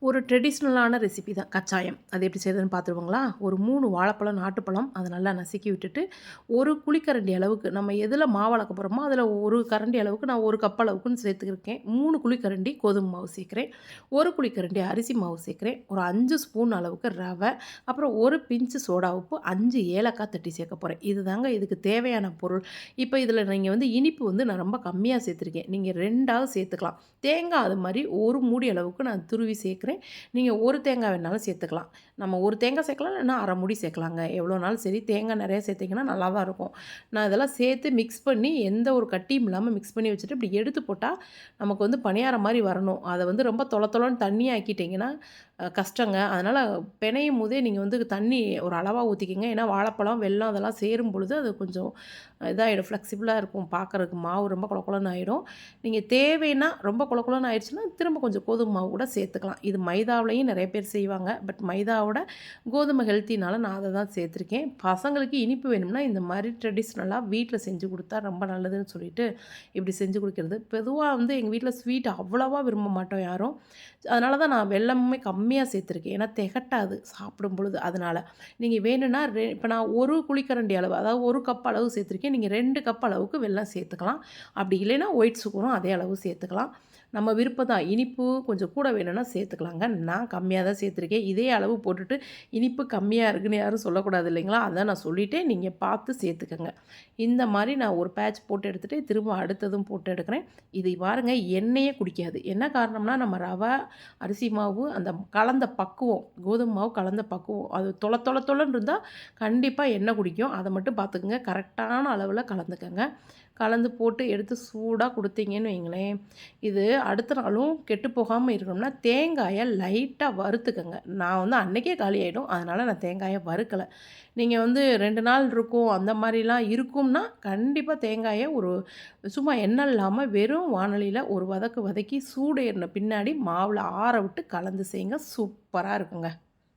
ஒரு ட்ரெடிஷ்னலான ரெசிபி தான் கச்சாயம். அது எப்படி செய்றதுன்னு பார்த்துருவோங்களா? ஒரு 3 வாழைப்பழம், நாட்டுப்பழம் அத நல்லா நசுக்கி விட்டுட்டு, 1 குழிக்கரண்டி அளவுக்கு நம்ம எதுல மாவு அளக்க போறோமோ, அதில 1 கரண்டி அளவுக்கு நான் 1 கப் அளவுக்குன்னு சேர்த்துருக்கேன். 3 குழிக்கரண்டி கோதுமை மாவு சேர்க்கிறேன். 1 குழிக்கரண்டி அரிசி மாவு சேர்க்கிறேன். ஒரு 5 ஸ்பூன் அளவுக்கு ரவை, அப்புறம் 1 பிஞ்ச் சோடா உப்பு, 5 ஏலக்காய் தட்டி சேர்க்க போறேன். இதுதாங்க இதுக்கு தேவையான பொருள். இப்ப இதில நீங்க வந்து இனிப்பு வந்து நான் ரொம்ப கம்மியா சேர்த்துருக்கேன். நீங்க 2ஆவது சேர்த்துக்கலாம். தேங்காய் அது மாரி 1 மூடி அளவுக்கு நான் துருவி சேர்க்கிறேன். நீங்கள் ஒரு தேங்காய் வேணாலும் சேர்த்துக்கலாம். நம்ம ஒரு தேங்காய் சேர்க்கலாம், இல்லைன்னா அரை மூடி சேர்க்கலாங்க. எவ்வளோனாலும் சரி, தேங்காய் நிறையா சேர்த்திங்கன்னா நல்லா தான் இருக்கும். நான் இதெல்லாம் சேர்த்து மிக்ஸ் பண்ணி எந்த ஒரு கட்டியும் இல்லாமல் மிக்ஸ் பண்ணி வச்சுட்டு இப்படி எடுத்து போட்டால் நமக்கு வந்து பணியாரம் மாதிரி வரணும். அதை வந்து ரொம்ப தொள தொளன்னு தண்ணியாக ஆக்கிட்டிங்கன்னா கஷ்டங்க. அதனால் பிணையும் போதே நீங்கள் வந்து தண்ணி ஒரு அளவாக ஊற்றிக்கிங்க. ஏன்னா வாழைப்பழம், வெல்லம் அதெல்லாம் சேரும் பொழுது அது கொஞ்சம் இதாகிடும், ஃப்ளெக்சிபிளாக இருக்கும் பார்க்குறதுக்கு. மாவு ரொம்ப கொல கொலன்னு ஆயிடும். நீங்கள் தேவைன்னா ரொம்ப கொல கொலன்னு ஆயிடுச்சுன்னா திரும்ப கொஞ்சம் கோதுமை மாவு கூட சேர்த்துக்கலாம். இது மைதாவிலையும் நிறைய பேர் செய்வாங்க. பட் மைதாவோட கோதுமை ஹெல்த்தினால நான் அதை தான் சேர்த்துருக்கேன். பசங்களுக்கு இனிப்பு வேணும்னா இந்த மாதிரி ட்ரெடிஷ்னலாக வீட்டில் செஞ்சு கொடுத்தா ரொம்ப நல்லதுன்னு சொல்லிட்டு இப்படி செஞ்சு கொடுக்கிறது. பொதுவாக வந்து எங்கள் வீட்டில் ஸ்வீட் அவ்வளோவா விரும்ப மாட்டோம் யாரும். அதனால தான் நான் வெல்லமுமே கம்மியாக சேர்த்துருக்கேன். ஏன்னா திகட்டாது சாப்பிடும் பொழுது. அதனால் நீங்கள் வேணும்னா இப்போ நான் 1 குழிக்கரண்டி அளவு, அதாவது 1 கப் அளவு சேர்த்துருக்கேன். நீங்கள் 2 கப் அளவுக்கு வெல்லம் சேர்த்துக்கலாம். அப்படி இல்லைன்னா ஒயிட் சுகரும் அதே அளவு சேர்த்துக்கலாம். நம்ம விருப்பம் தான். இனிப்பு கொஞ்சம் கூட வேணும்னா சேர்த்துக்கலாங்க. நான் கம்மியாக தான் சேர்த்துருக்கேன். இதே அளவு போட்டுட்டு இனிப்பு கம்மியாக இருக்குன்னு யாரும் சொல்லக்கூடாது இல்லைங்களா? அதான் நான் சொல்லிட்டேன். நீங்கள் பார்த்து சேர்த்துக்கங்க. இந்த மாதிரி நான் ஒரு பேட்ச் போட்டு எடுத்துகிட்டு திரும்ப அடுத்ததும் போட்டு எடுக்கிறேன். இது பாருங்க, எண்ணெயே குடிக்காது. என்ன காரணம்னா நம்ம ரவை, அரிசி மாவு, அந்த கலந்த பக்குவம், கோதுமை மாவு கலந்த பக்குவம், அது தொள தொள தொளன்னு இருந்தால் கண்டிப்பாக எண்ணெய் குடிக்கும். அதை மட்டும் பார்த்துக்குங்க. கரெக்டான அளவில் கலந்துக்கங்க. கலந்து போட்டு எடுத்து சூடாக கொடுத்தீங்கன்னு வைங்களேன், இது அடுத்த நாளும் கெட்டு போகாமல் இருக்கணும்னா தேங்காயை லைட்டாக வறுத்துக்கங்க. நான் வந்து அன்றைக்கே காலி ஆகிடும். அதனால் நான் தேங்காயை வறுக்கலை. நீங்கள் வந்து 2 நாள் இருக்கும் அந்த மாதிரிலாம் இருக்கும்னா கண்டிப்பாக தேங்காயை ஒரு சும்மா எண்ணெய் இல்லாமல் வெறும் வாணலியில் ஒரு வதக்கு வதக்கி சூடு ஏறின பின்னாடி மாவில் ஆற விட்டு கலந்து செய்யுங்க. சூப்பராக இருக்குங்க.